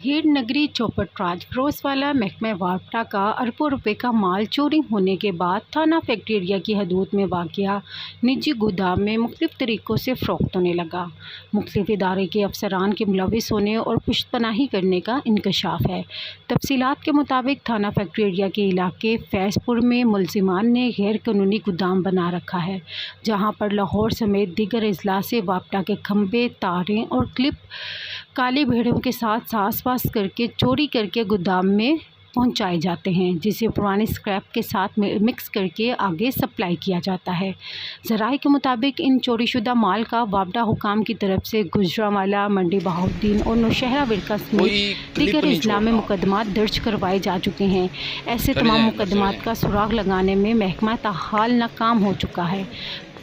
हीर नगरी चौपट फिरोजवाला महकमा वापडा का अरबों रुपए का माल चोरी होने के बाद थाना फैक्ट्री एरिया की हदूद में वाक़िया निजी गोदाम में मुख्तलिफ तरीक़ों से फ़रोख्त होने लगा। मुख्तलिफ इदारे के अफसरान के मुलविस होने और पुश्तपनाही करने का इंकशाफ है। तफसीलात के मुताबिक थाना फैक्ट्री एरिया के इलाके फैज़पुर में मुलजिमान ने गैर कानूनी गोदाम बना रखा है, जहाँ पर लाहौर समेत दीगर अजला से वापडा के खंभे, तारें और क्लिप काली भेड़ों के साथ सास करके चोरी करके गोदाम में पहुंचाए जाते हैं, जिसे पुराने स्क्रैप के साथ मिक्स करके आगे सप्लाई किया जाता है। ज़राए के मुताबिक इन चोरीशुदा माल का वापडा हुकाम की तरफ से गुजरांवाला, मंडी बहाउद्दीन और नौशहरा विरका समेत दीगर अजला में मुकदमात दर्ज करवाए जा चुके हैं। ऐसे तमाम मुकदमात का सुराग लगाने में महकमा ताहाल नाकाम हो चुका है।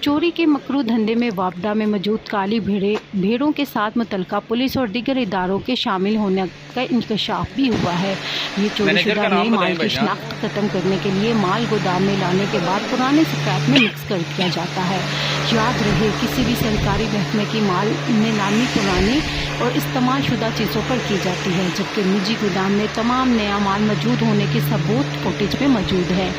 चोरी के मकरू धंधे में वापडा में मौजूद काली भेड़ों के साथ मुतलका पुलिस और दीगर इदारों के शामिल होने का इंकशाफ भी हुआ है। ये चोरीशुदा नए माल की शनाख्त खत्म करने के लिए माल गोदाम में लाने के बाद पुराने स्क्रैप में मिक्स कर दिया जाता है। याद रहे, किसी भी सरकारी महकमे की माल नीलामी पुरानी और इस्तेमाल शुदा चीज़ों पर की जाती है, जबकि निजी गोदाम में तमाम नया माल मौजूद होने के सबूत फुटेज में मौजूद है।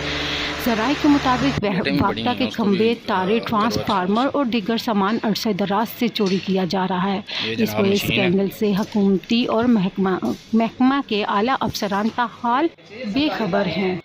ज़राए के मुताबिक वापडा के खंभे, तारे, ट्रांसफार्मर और दीगर सामान अरसे दराज से चोरी किया जा रहा है। इस वजह स्कैंडल से हुकूमती और महकमा के आला अफसरान ताहाल बेखबर हैं।